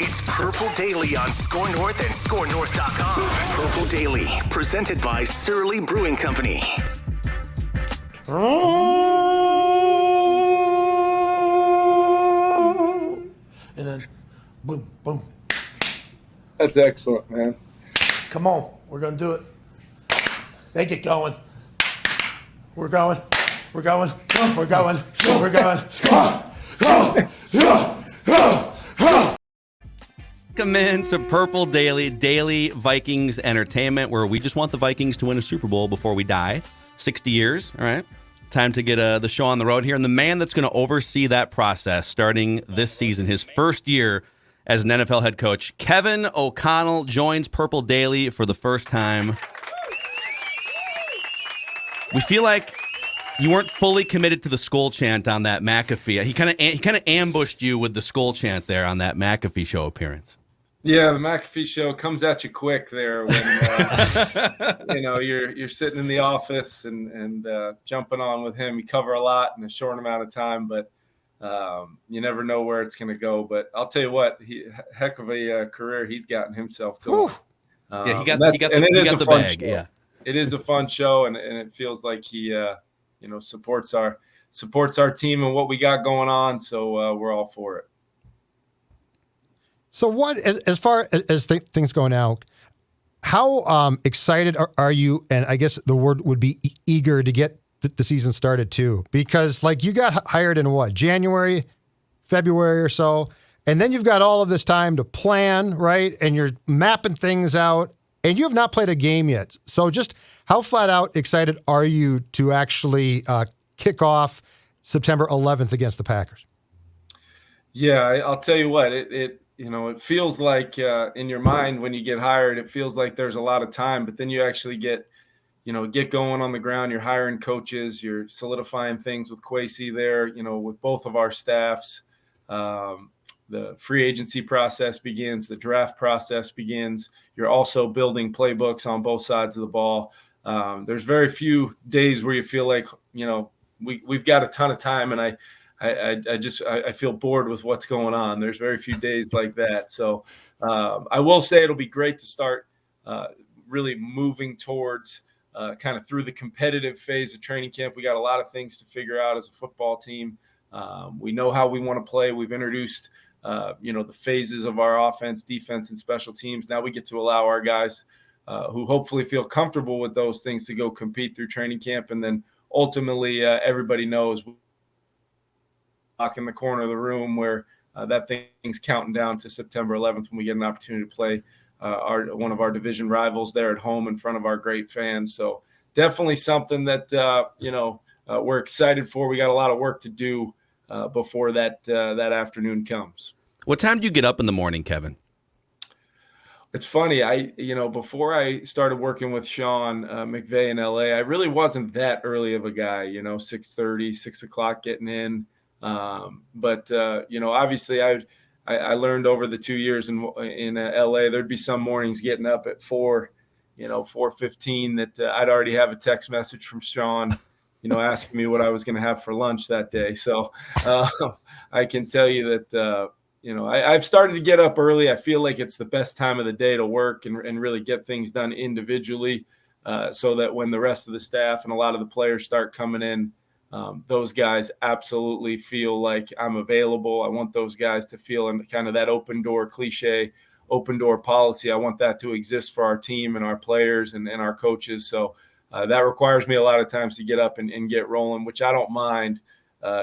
It's Purple Daily on Score North and ScoreNorth.com. Purple Daily, presented by Surly Brewing Company. And then, boom, boom. That's excellent, man. Come on, we're going to do it. They get going. We're going. We're going. We're going. We're going. Welcome into Purple Daily Vikings entertainment, where we just want the Vikings to win a Super Bowl before we die. 60 years, all right? Time to get the show on the road here. And the man that's going to oversee that process starting this season, his first year as an NFL head coach, Kevin O'Connell, joins Purple Daily for the first time. We feel like you weren't fully committed to the Skol chant on that McAfee. He kind of ambushed you with the Skol chant there on that McAfee show appearance. Yeah, the McAfee show comes at you quick there when you're sitting in the office and jumping on with him. You cover a lot in a short amount of time, but you never know where it's going to go. But I'll tell you what, heck of a career he's gotten himself going. Yeah, he got the bag. Show. Yeah, it is a fun show, and it feels like he supports our team and what we got going on. So we're all for it. So what, as far as things go now, how excited are you? And I guess the word would be eager to get the season started too, because like you got hired in what, January, February or so, and then you've got all of this time to plan, right? And you're mapping things out, and you have not played a game yet. So just how flat out excited are you to actually kick off September 11th against the Packers? Yeah, I'll tell you what, it feels like in your mind when you get hired, it feels like there's a lot of time, but then you actually get going on the ground. You're hiring coaches, you're solidifying things with Kwesi there, with both of our staffs. The free agency process begins, the draft process begins. You're also building playbooks on both sides of the ball. There's very few days where you feel like, we've got a ton of time, and I feel bored with what's going on. There's very few days like that. So I will say it'll be great to start really moving towards kind of through the competitive phase of training camp. We got a lot of things to figure out as a football team. We know how we want to play. We've introduced, the phases of our offense, defense, and special teams. Now we get to allow our guys who hopefully feel comfortable with those things to go compete through training camp. And then ultimately everybody knows in the corner of the room where that thing's counting down to September 11th when we get an opportunity to play one of our division rivals there at home in front of our great fans. So definitely something that we're excited for. We got a lot of work to do before that afternoon comes. What time do you get up in the morning, Kevin? It's funny. Before I started working with Sean McVay in LA, I really wasn't that early of a guy. 6:30, 6 o'clock getting in. But obviously I learned over the 2 years in LA, there'd be some mornings getting up at 4:15 that I'd already have a text message from Sean, asking me what I was going to have for lunch that day. So I can tell you that, I've started to get up early. I feel like it's the best time of the day to work and really get things done individually, so that when the rest of the staff and a lot of the players start coming in, those guys absolutely feel like I'm available. I want those guys to feel in kind of that open door cliche, open door policy. I want that to exist for our team and our players and our coaches. So that requires me a lot of times to get up and get rolling, which I don't mind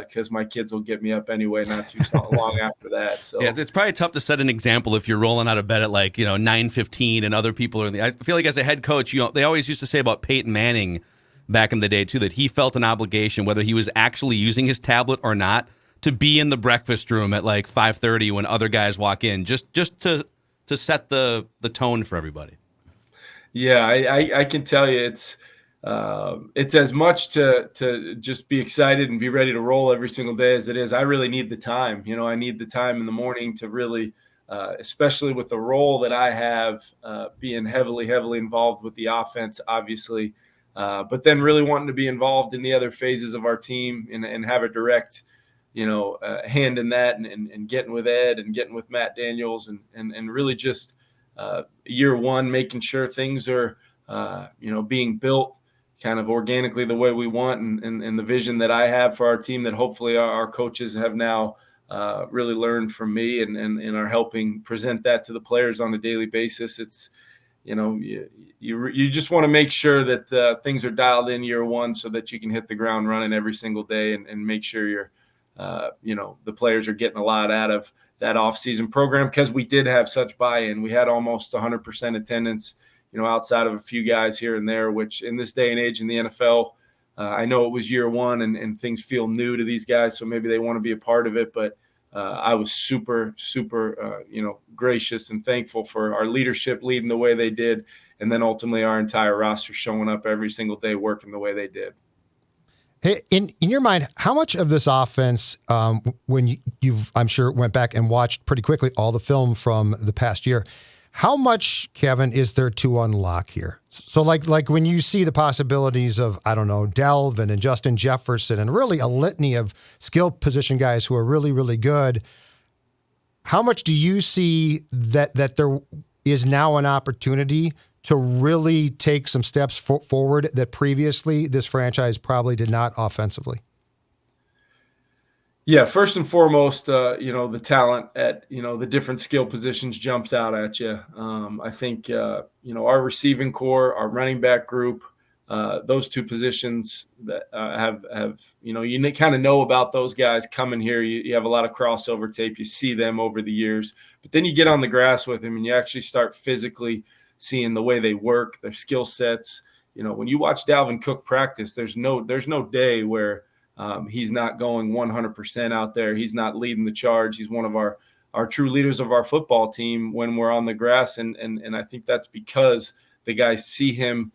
because my kids will get me up anyway, not too long after that. So yeah, it's probably tough to set an example if you're rolling out of bed at 9:15 and other people are I feel like as a head coach, they always used to say about Peyton Manning back in the day too, that he felt an obligation, whether he was actually using his tablet or not, to be in the breakfast room at 5:30 when other guys walk in, just to set the tone for everybody. Yeah, I can tell you it's as much to just be excited and be ready to roll every single day as it is. I really need the time. I need the time in the morning to really, especially with the role that I have, being heavily involved with the offense, obviously. But then really wanting to be involved in the other phases of our team and have a direct, hand in that and getting with Ed and getting with Matt Daniels and really just year one, making sure things are, being built kind of organically the way we want and the vision that I have for our team that hopefully our coaches have now really learned from me and are helping present that to the players on a daily basis. It's, you just want to make sure that things are dialed in year one so that you can hit the ground running every single day and make sure you're, the players are getting a lot out of that off-season program because we did have such buy-in. We had almost 100% attendance, outside of a few guys here and there, which in this day and age in the NFL, I know it was year one and things feel new to these guys, so maybe they want to be a part of it. But I was super, super, gracious and thankful for our leadership leading the way they did, and then ultimately our entire roster showing up every single day working the way they did. Hey, in your mind, how much of this offense, when you've, I'm sure, went back and watched pretty quickly all the film from the past year, how much, Kevin, is there to unlock here? So like when you see the possibilities of, I don't know, Dalvin and Justin Jefferson and really a litany of skill position guys who are really, really good, how much do you see that there is now an opportunity to really take some steps forward that previously this franchise probably did not offensively? Yeah, first and foremost, the talent at, the different skill positions jumps out at you. I think, our receiving core, our running back group, those two positions that have you kind of know about those guys coming here. You have a lot of crossover tape. You see them over the years. But then you get on the grass with them and you actually start physically seeing the way they work, their skill sets. When you watch Dalvin Cook practice, there's no day where he's not going 100% out there. He's not leading the charge. He's one of our true leaders of our football team when we're on the grass. And I think that's because the guys see him.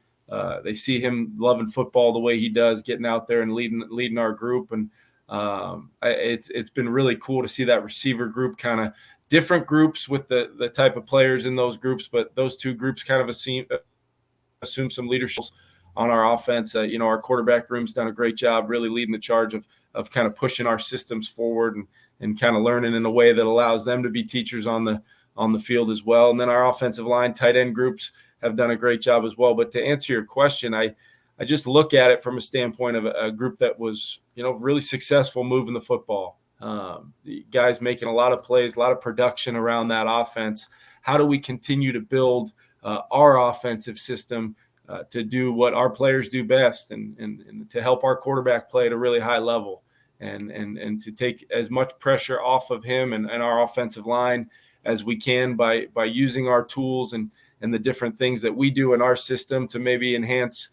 They see him loving football the way he does, getting out there and leading our group. And it's been really cool to see that receiver group, kind of different groups with the type of players in those groups. But those two groups kind of assume some leadership on our offense. Our quarterback room's done a great job really leading the charge of kind of pushing our systems forward and kind of learning in a way that allows them to be teachers on the field as well. And then our offensive line, tight end groups have done a great job as well. But to answer your question, I just look at it from a standpoint of a group that was, really successful moving the football. The guys making a lot of plays, a lot of production around that offense. How do we continue to build our offensive system to do what our players do best and to help our quarterback play at a really high level and to take as much pressure off of him and our offensive line as we can by using our tools and the different things that we do in our system to maybe enhance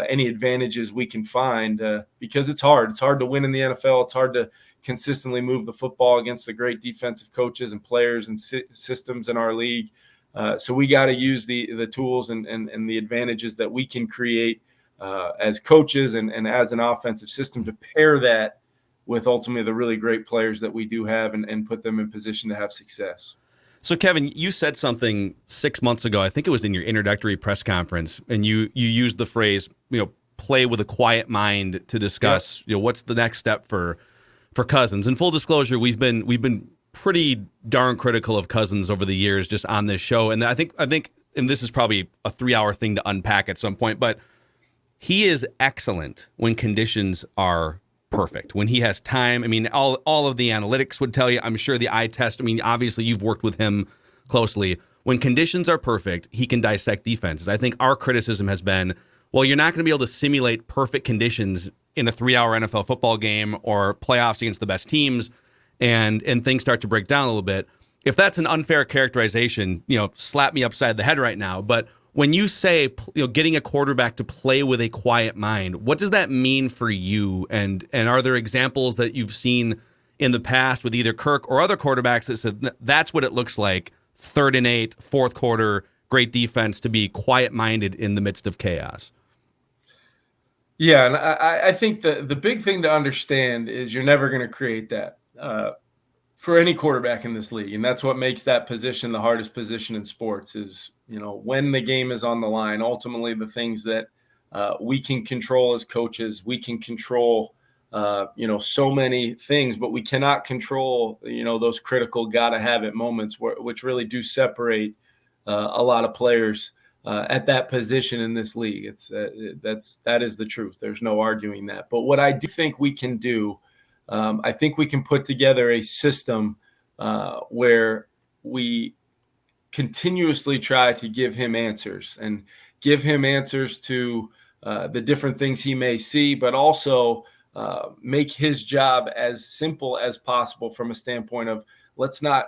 any advantages we can find because it's hard. It's hard to win in the NFL. It's hard to consistently move the football against the great defensive coaches and players and systems in our league. So we got to use the tools and the advantages that we can create as coaches and as an offensive system to pair that with ultimately the really great players that we do have and put them in position to have success. So, Kevin, you said something 6 months ago. I think it was in your introductory press conference, and you used the phrase, play with a quiet mind to discuss, what's the next step for Cousins. In full disclosure, we've been pretty darn critical of Cousins over the years just on this show. And I think, and this is probably a 3-hour thing to unpack at some point, but he is excellent when conditions are perfect, when he has time. I mean, all of the analytics would tell you, I'm sure the eye test, obviously you've worked with him closely. When conditions are perfect, he can dissect defenses. I think our criticism has been, well, you're not going to be able to simulate perfect conditions in a 3-hour NFL football game or playoffs against the best teams. And things start to break down a little bit. If that's an unfair characterization, slap me upside the head right now. But when you say, getting a quarterback to play with a quiet mind, what does that mean for you? And are there examples that you've seen in the past with either Kirk or other quarterbacks that said that's what it looks like, 3rd and 8, fourth quarter, great defense, to be quiet-minded in the midst of chaos? Yeah, and I think the big thing to understand is you're never going to create that for any quarterback in this league. And that's what makes that position the hardest position in sports is, when the game is on the line, ultimately the things that we can control as coaches, we can control so many things, but we cannot control, those critical gotta have it moments which really do separate a lot of players at that position in this league. That is the truth. There's no arguing that. But what I do think we can do, I think we can put together a system where we continuously try to give him answers to the different things he may see, but also make his job as simple as possible from a standpoint of let's not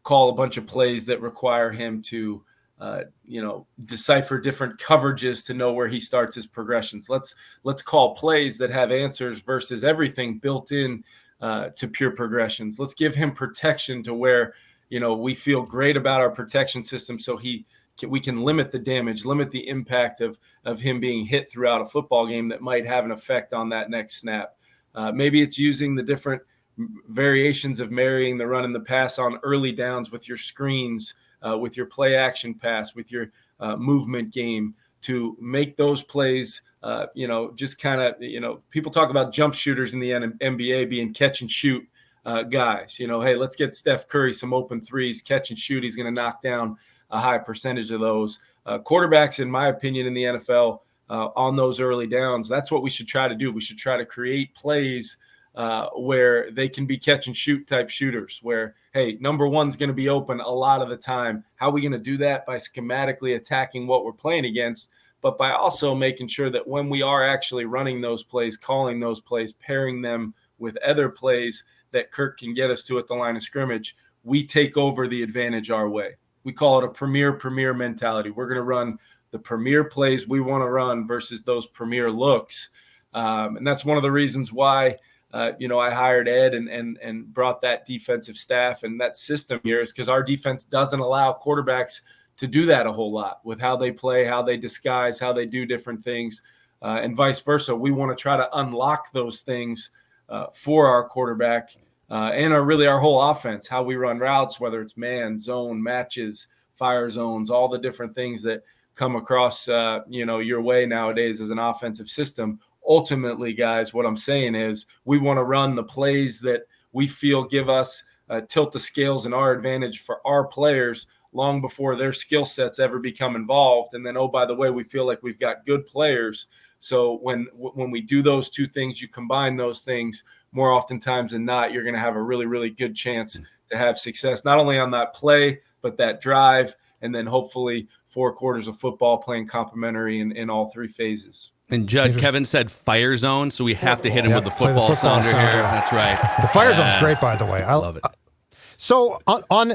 call a bunch of plays that require him to decipher different coverages to know where he starts his progressions. Let's call plays that have answers versus everything built in to pure progressions. Let's give him protection to where we feel great about our protection system, so we can limit the damage, limit the impact of him being hit throughout a football game that might have an effect on that next snap. Maybe it's using the different variations of marrying the run and the pass on early downs with your screens, with your play action pass, with your movement game to make those plays, just kind of, people talk about jump shooters in the NBA being catch and shoot guys. Hey, let's get Steph Curry some open threes, catch and shoot. He's going to knock down a high percentage of those. Quarterbacks, in my opinion, in the NFL on those early downs, that's what we should try to do. We should try to create plays where they can be catch and shoot type shooters where, hey, number one's going to be open a lot of the time. How are we going to do that? By schematically attacking what we're playing against, but by also making sure that when we are actually running those plays, calling those plays, pairing them with other plays that Kirk can get us to at the line of scrimmage, we take over the advantage our way. We call it a premier mentality. We're going to run the premier plays we want to run versus those premier looks. And that's one of the reasons why, I hired Ed and brought that defensive staff and that system here is because our defense doesn't allow quarterbacks to do that a whole lot with how they play, how they disguise, how they do different things, and vice versa. We want to try to unlock those things for our quarterback and our whole offense, how we run routes, whether it's man, zone, matches, fire zones, all the different things that come across, your way nowadays as an offensive system. Ultimately, guys, what I'm saying is we want to run the plays that we feel give us tilt the scales in our advantage for our players long before their skill sets ever become involved. And then, oh, by the way, we feel like we've got good players. So when we do those two things, you combine those things, more oftentimes than not, you're going to have a really, really good chance to have success, not only on that play, but that drive, and then hopefully 4 quarters of football playing complementary in all 3 phases. And Judd, Kevin said fire zone, so we have to hit him with the football sounder here. That's right. The fire zone's great, by the way. I love it. So on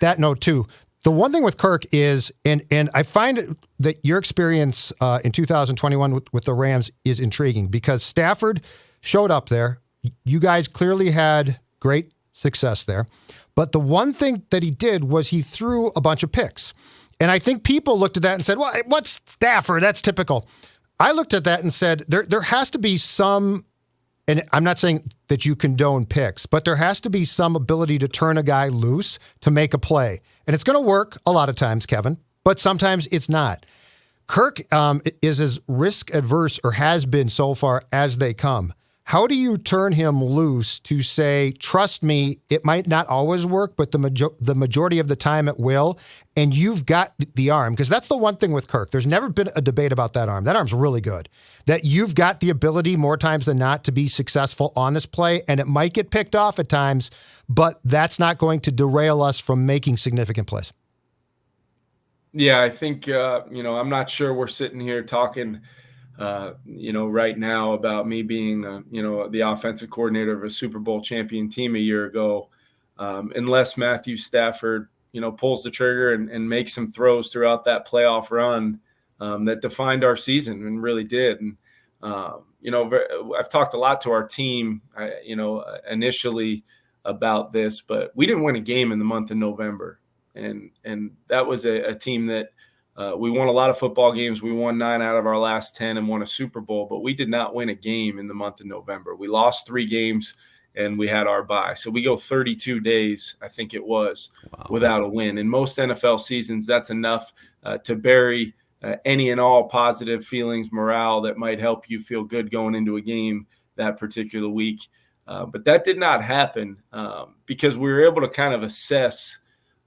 that note, too, the one thing with Kirk is, and I find that your experience in 2021 with the Rams is intriguing because Stafford showed up there. You guys clearly had great success there. But the one thing that he did was he threw a bunch of picks. And I think people looked at that and said, well, what's Stafford? That's typical. I looked at that and said, there has to be some, and I'm not saying that you condone picks, but there has to be some ability to turn a guy loose to make a play. And it's going to work a lot of times, Kevin, but sometimes it's not. Kirk is as risk adverse or has been so far as they come. How do you turn him loose to say, trust me, it might not always work, but the majority of the time it will, and you've got the arm? Because that's the one thing with Kirk. There's never been a debate about that arm. That arm's really good. That you've got the ability more times than not to be successful on this play, and it might get picked off at times, but that's not going to derail us from making significant plays. Yeah, I think, I'm not sure we're sitting here talking right now about me being, the offensive coordinator of a Super Bowl champion team a year ago, unless Matthew Stafford, pulls the trigger and makes some throws throughout that playoff run that defined our season and really did. And, I've talked a lot to our team, initially about this, but we didn't win a game in the month of November. And that was a team that, we won a lot of football games. We won 9 out of our last 10 and won a Super Bowl, but we did not win a game in the month of November. We lost 3 games and we had our bye. So we go 32 days, I think it was, without a win. In most NFL seasons, that's enough to bury any and all positive feelings, morale that might help you feel good going into a game that particular week. But that did not happen because we were able to kind of assess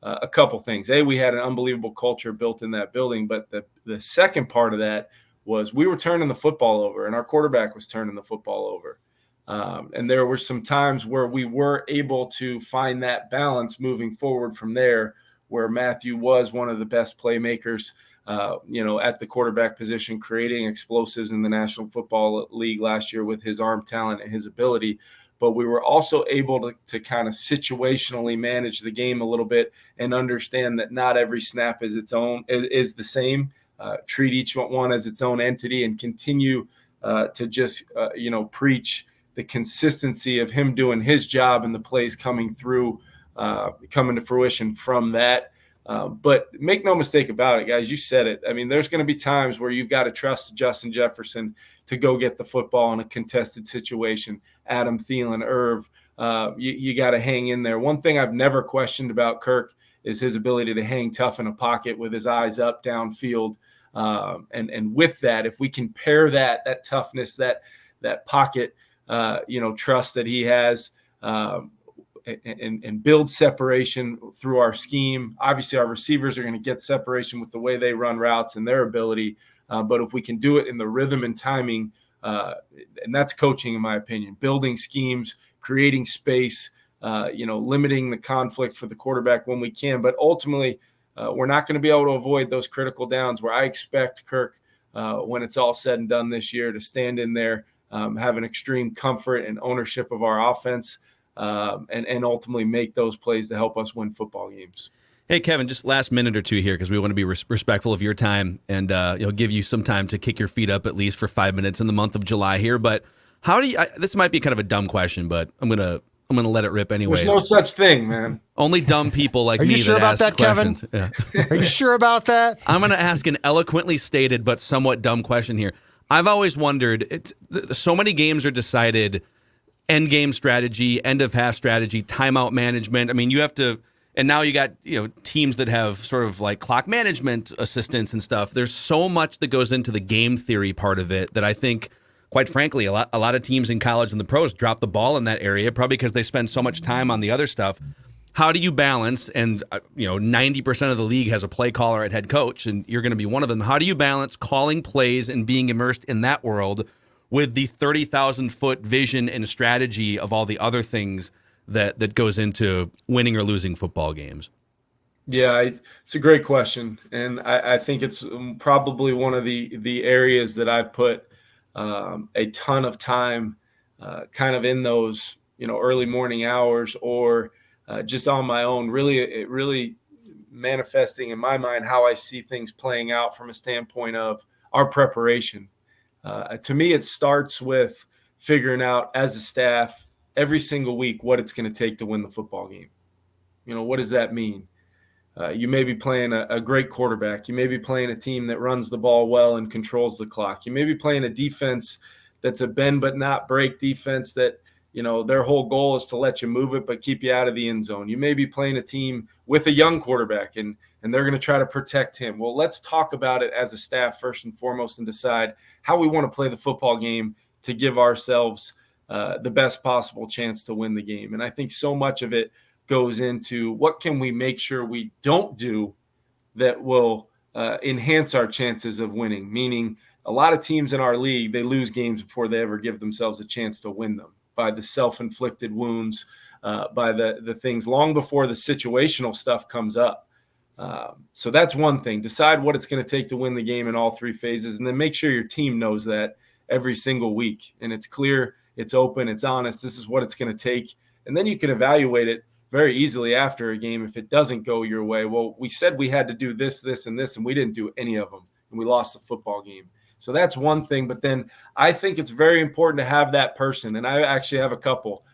a couple things. We had an unbelievable culture built in that building, but the second part of that was we were turning the football over, and our quarterback was turning the football over. And there were some times where we were able to find that balance moving forward from there, where Matthew was one of the best playmakers, at the quarterback position, creating explosives in the National Football League last year with his arm talent and his ability. But we were also able to kind of situationally manage the game a little bit and understand that not every snap is the same. Treat each one as its own entity and continue to just, preach the consistency of him doing his job and the plays coming to fruition from that. But make no mistake about it, guys. You said it. I mean, there's going to be times where you've got to trust Justin Jefferson to go get the football in a contested situation. Adam Thielen, Irv, you got to hang in there. One thing I've never questioned about Kirk is his ability to hang tough in a pocket with his eyes up downfield. And with that, if we can pair that toughness, that pocket, trust that he has, and build separation through our scheme. Obviously, our receivers are going to get separation with the way they run routes and their ability. But if we can do it in the rhythm and timing, and that's coaching, in my opinion, building schemes, creating space, limiting the conflict for the quarterback when we can. But ultimately, we're not going to be able to avoid those critical downs where I expect Kirk, when it's all said and done this year, to stand in there, have an extreme comfort and ownership of our offense, and ultimately make those plays to help us win football games. Hey, Kevin, just last minute or two here because we want to be respectful of your time and give you some time to kick your feet up at least for 5 minutes in the month of July here. But how do you? This might be kind of a dumb question, but I'm gonna let it rip anyways. There's no such thing, man. Only dumb people like me. Are you sure about that, Kevin? Yeah. Are you sure about that? I'm gonna ask an eloquently stated but somewhat dumb question here. I've always wondered. So many games are decided. End game strategy, end of half strategy, timeout management. I mean, you have to, and now you got teams that have sort of like clock management assistants and stuff. There's so much that goes into the game theory part of it that I think, quite frankly, a lot of teams in college and the pros drop the ball in that area, probably because they spend so much time on the other stuff. How do you balance? And 90% of the league has a play caller at head coach, and you're going to be one of them. How do you balance calling plays and being immersed in that world with the 30,000-foot vision and strategy of all the other things that goes into winning or losing football games? Yeah, it's a great question, and I think it's probably one of the areas that I've put a ton of time kind of in those early morning hours or just on my own, really manifesting in my mind how I see things playing out from a standpoint of our preparation. To me, it starts with figuring out as a staff every single week what it's going to take to win the football game. What does that mean? You may be playing a great quarterback. You may be playing a team that runs the ball well and controls the clock. You may be playing a defense that's a bend but not break defense that, their whole goal is to let you move it but keep you out of the end zone. You may be playing a team with a young quarterback and they're going to try to protect him. Well, let's talk about it as a staff first and foremost and decide how we want to play the football game to give ourselves the best possible chance to win the game. And I think so much of it goes into what can we make sure we don't do that will enhance our chances of winning, meaning a lot of teams in our league, they lose games before they ever give themselves a chance to win them by the self-inflicted wounds, by the things long before the situational stuff comes up. So that's one thing. Decide what it's going to take to win the game in all three phases, and then make sure your team knows that every single week. And it's clear, it's open, it's honest. This is what it's going to take. And then you can evaluate it very easily after a game if it doesn't go your way. Well, we said we had to do this, this, and this, and we didn't do any of them, and we lost the football game. So that's one thing. But then I think it's very important to have that person, and I actually have a couple.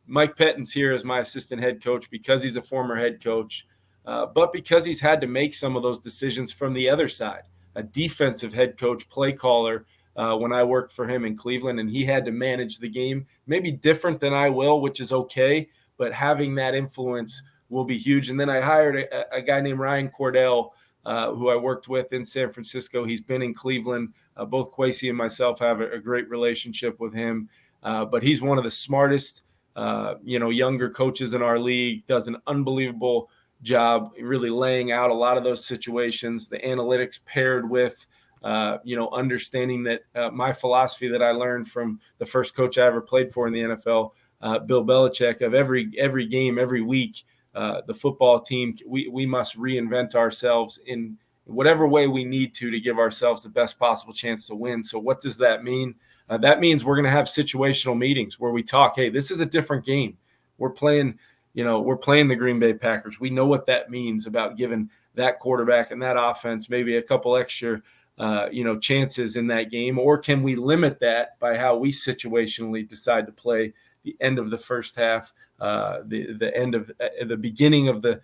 Mike Pettin's here as my assistant head coach because he's a former head coach, but because he's had to make some of those decisions from the other side. A defensive head coach, play caller, when I worked for him in Cleveland, and he had to manage the game, maybe different than I will, which is okay, but having that influence will be huge. And then I hired a guy named Ryan Cordell, who I worked with in San Francisco. He's been in Cleveland. Both Kwesi and myself have a great relationship with him. but he's one of the smartest, younger coaches in our league, does an unbelievable job really laying out a lot of those situations, the analytics paired with, understanding that my philosophy that I learned from the first coach I ever played for in the NFL, Bill Belichick, of every game, every week, the football team, we must reinvent ourselves in whatever way we need to give ourselves the best possible chance to win. So what does that mean? That means we're going to have situational meetings where we talk, hey, this is a different game. We're playing the Green Bay Packers. We know what that means about giving that quarterback and that offense maybe a couple extra, chances in that game. Or can we limit that by how we situationally decide to play the end of the first half, the end of the beginning of the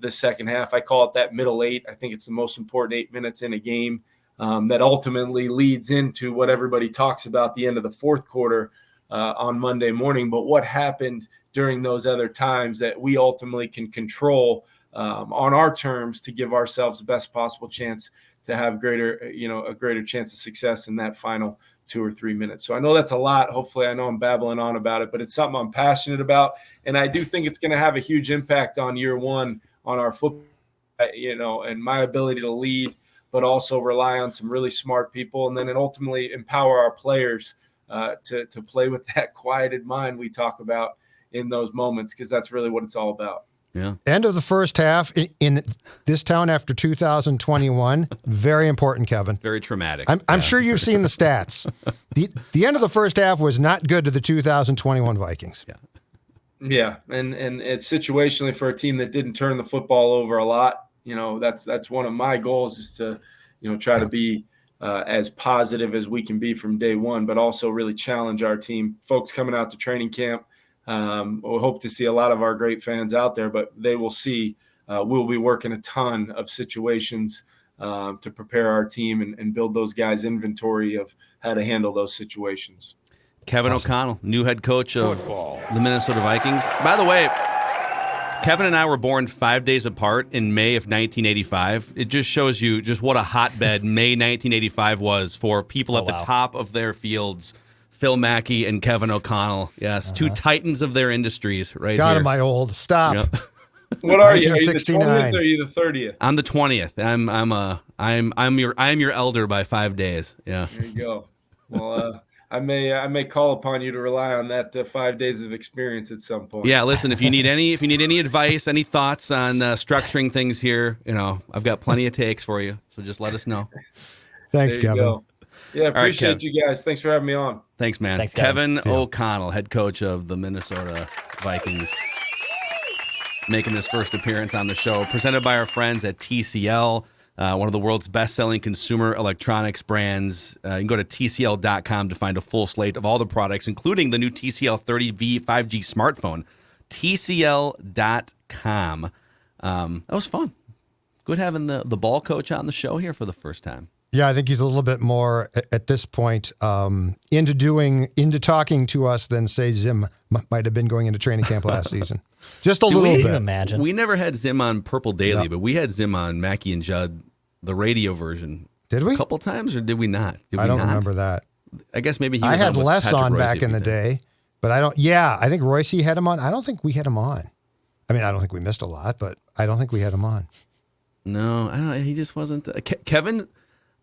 second half? I call it that middle eight. I think it's the most important 8 minutes in a game. That ultimately leads into what everybody talks about the end of the fourth quarter on Monday morning. But what happened during those other times that we ultimately can control on our terms to give ourselves the best possible chance to have a greater chance of success in that final 2 or 3 minutes. So I know that's a lot. Hopefully I know I'm babbling on about it, but it's something I'm passionate about. And I do think it's going to have a huge impact on year one on our football, and my ability to lead, but also rely on some really smart people, and then ultimately empower our players to play with that quieted mind we talk about in those moments, because that's really what it's all about. Yeah. End of the first half in this town after 2021. Very important, Kevin. Very traumatic. I'm sure you've seen the stats. The end of the first half was not good to the 2021 Vikings. Yeah. Yeah, and it's situationally for a team that didn't turn the football over a lot. That's one of my goals, is to, try to be as positive as we can be from day one, but also really challenge our team. Folks coming out to training camp, we'll hope to see a lot of our great fans out there, but they will see we'll be working a ton of situations to prepare our team and build those guys' inventory of how to handle those situations. Kevin O'Connell, new head coach of the Minnesota Vikings. By the way, Kevin and I were born 5 days apart in May of 1985. It just shows you just what a hotbed May 1985 was for people at the top of their fields. Phil Mackey and Kevin O'Connell. Yes, two titans of their industries right God, here. am I old. Stop. Yep. What are you? Are you the 1969. 20th or are you the 30th? I'm the 20th. I'm your elder by 5 days. Yeah. There you go. Well, I may call upon you to rely on that 5 days of experience at some point. Yeah, listen, if you need any advice, any thoughts on structuring things here, I've got plenty of takes for you. So just let us know. Thanks, There you Kevin. go. Yeah, appreciate Kev. you guys. Thanks for having me on. Thanks, man. Thanks, Kevin O'Connell, head coach of the Minnesota Vikings, making his first appearance on the show. Presented by our friends at TCL, one of the world's best-selling consumer electronics brands. You can go to TCL.com to find a full slate of all the products, including the new TCL 30V 5G smartphone. TCL.com. That was fun. Good having the ball coach on the show here for the first time. Yeah, I think he's a little bit more at this point into talking to us than, say, Zim might have been going into training camp last season. Just a little Can you bit. imagine? We never had Zim on Purple Daily, but we had Zim on Mackie and Judd, the radio version. Did we? A couple times, or did we not? I don't remember that. I guess maybe he I was had on with Les Patrick on Royce back a few in the times. day, but I don't. Yeah, I think Royce had him on. I don't think we had him on. I mean, I don't think we missed a lot, but I don't think we had him on. No, I don't. He just wasn't. Kevin,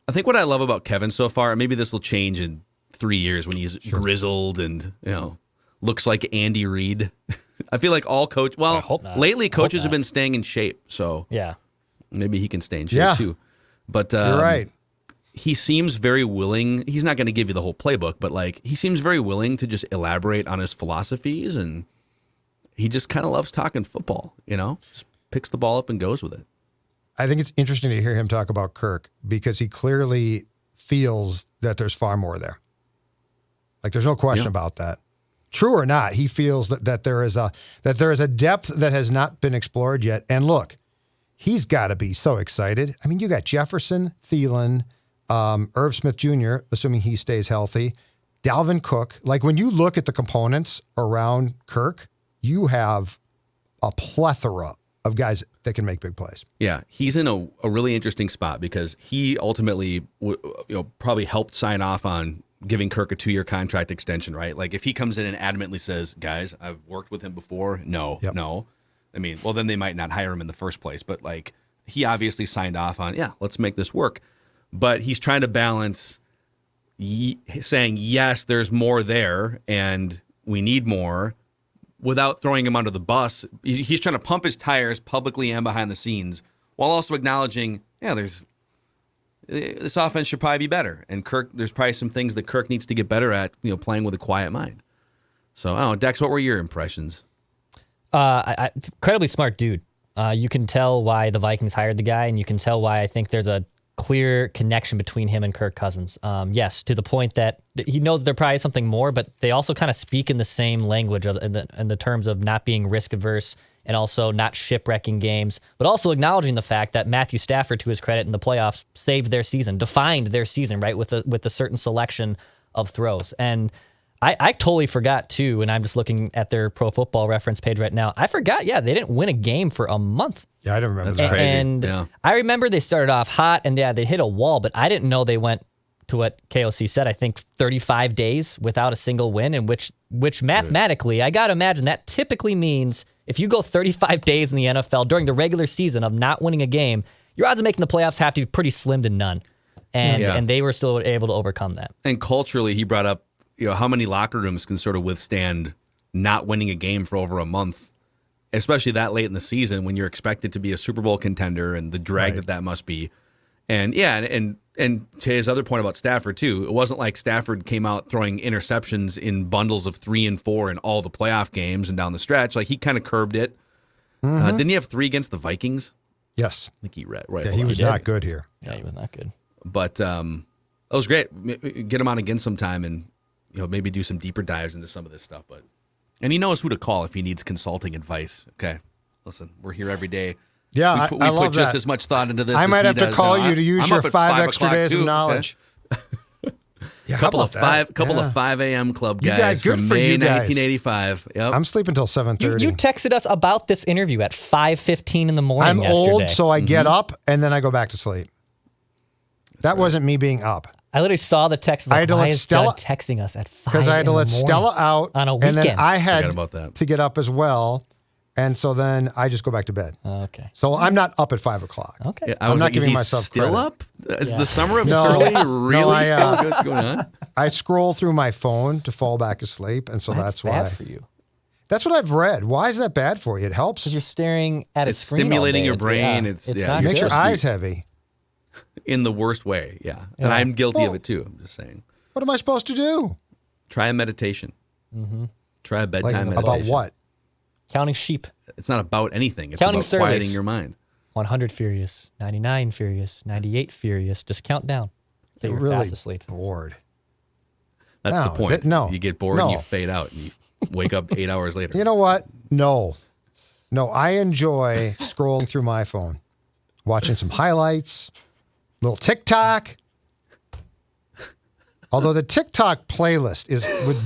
I think what I love about Kevin so far, and maybe this will change in 3 years when he's grizzled and looks like Andy Reid. I feel like all I hope not. lately I hope coaches have not. been staying in shape, so Yeah. maybe he can stay in shape too. But You're right. he seems very willing. He's not going to give you the whole playbook, but he seems very willing to just elaborate on his philosophies, and he just kind of loves talking football. Just picks the ball up and goes with it. I think it's interesting to hear him talk about Kirk because he clearly feels that there's far more there. Like there's no question about that. True or not, he feels that there is a depth that has not been explored yet. And look, he's got to be so excited. I mean, you got Jefferson, Thielen, Irv Smith Jr., assuming he stays healthy, Dalvin Cook. Like when you look at the components around Kirk, you have a plethora of guys that can make big plays. Yeah, he's in a really interesting spot because he ultimately probably helped sign off on giving Kirk a 2-year contract extension, right? Like if he comes in and adamantly says, guys, I've worked with him before. No. I mean, well, then they might not hire him in the first place. But like he obviously signed off on, let's make this work. But he's trying to balance saying, yes, there's more there and we need more without throwing him under the bus. He's trying to pump his tires publicly and behind the scenes while also acknowledging, this offense should probably be better. And Kirk, there's probably some things that Kirk needs to get better at, playing with a quiet mind. So, Dex, what were your impressions? Incredibly smart dude. You can tell why the Vikings hired the guy, and you can tell why I think there's a clear connection between him and Kirk Cousins. Yes, to the point that he knows there probably is something more, but they also kind of speak in the same language in the terms of not being risk averse and also not shipwrecking games, but also acknowledging the fact that Matthew Stafford, to his credit in the playoffs, saved their season, defined their season, right, with a certain selection of throws. And I totally forgot, too, and I'm just looking at their Pro Football Reference page right now. I forgot, they didn't win a game for a month. Yeah, I don't remember that. That's crazy. And I remember they started off hot, and they hit a wall, but I didn't know they went to what KOC said, I think 35 days without a single win, and which mathematically, I got to imagine that typically means if you go 35 days in the NFL during the regular season of not winning a game, your odds of making the playoffs have to be pretty slim to none. And they were still able to overcome that. And culturally, he brought up, how many locker rooms can sort of withstand not winning a game for over a month, especially that late in the season when you're expected to be a Super Bowl contender and the drag that must be. And and to his other point about Stafford too, it wasn't like Stafford came out throwing interceptions in bundles of 3 and 4 in all the playoff games and down the stretch. Like he kind of curbed it. Didn't he have 3 against the Vikings? Yes. I think he right. Yeah, he was not good here. Yeah, he was not good. But that was great. Get him on again sometime and maybe do some deeper dives into some of this stuff. And he knows who to call if he needs consulting advice. Okay, listen, we're here every day. Yeah, we I love put just that. as much thought into this. I might have to call you to use I'm your up at 5 extra days too, of knowledge. A couple of 5 a.m. club guys good from for May you guys. 1985. Yep. I'm sleeping until 7:30. You texted us about this interview at 5:15 in the morning. I'm yesterday. old, so I get up and then I go back to sleep. That wasn't me being up. I literally saw the text. I had to let Stella texting us at 5 because I had to let Stella out on a weekend. and then I had about that. to get up as well, and so then I just go back to bed. Okay. So I'm not up at 5 o'clock. Okay. Yeah, I'm not like, giving is he myself still credit. up? Is the summer of No. Surly No, really still what's going on? I scroll through my phone to fall back asleep, and so that's bad why. for you. That's what I've read. Why is that bad for you? It helps. Because you're staring at a It's screen all stimulating day. your brain. Yeah, It's not you're Makes your good. eyes heavy. in the worst way. Yeah. And I'm guilty of it too. I'm just saying. What am I supposed to do? Try a meditation. Try a Like, bedtime meditation. about what? Counting sheep. It's not about anything. It's Counting about surveys. quieting your mind. 100 furious, 99 furious, 98 furious. Just count down. Till you're really fast asleep. bored. That's the No, point. no, You get bored no. and you fade out and you wake up 8 hours later. You know what? No, I enjoy scrolling through my phone, watching some highlights, little TikTok. Although the TikTok playlist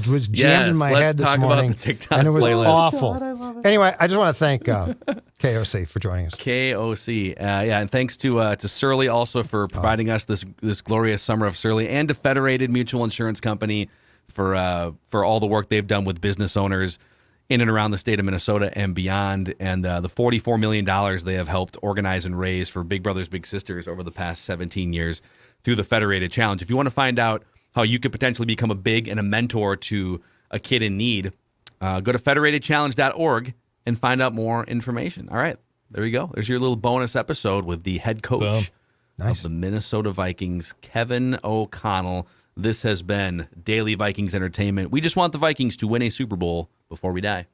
was jammed in my let's head this talk about morning, the TikTok and it was playlist. awful. Anyway, I just want to thank KOC for joining us. KOC. And thanks to Surly also for providing us this glorious summer of Surly, and to Federated Mutual Insurance Company for all the work they've done with business owners in and around the state of Minnesota and beyond, and the $44 million they have helped organize and raise for Big Brothers Big Sisters over the past 17 years through the Federated Challenge. If you want to find out how you could potentially become a big and a mentor to a kid in need, go to federatedchallenge.org and find out more information. All right, there you go. There's your little bonus episode with the head coach of the Minnesota Vikings, Kevin O'Connell. This has been Daily Vikings Entertainment. We just want the Vikings to win a Super Bowl before we die.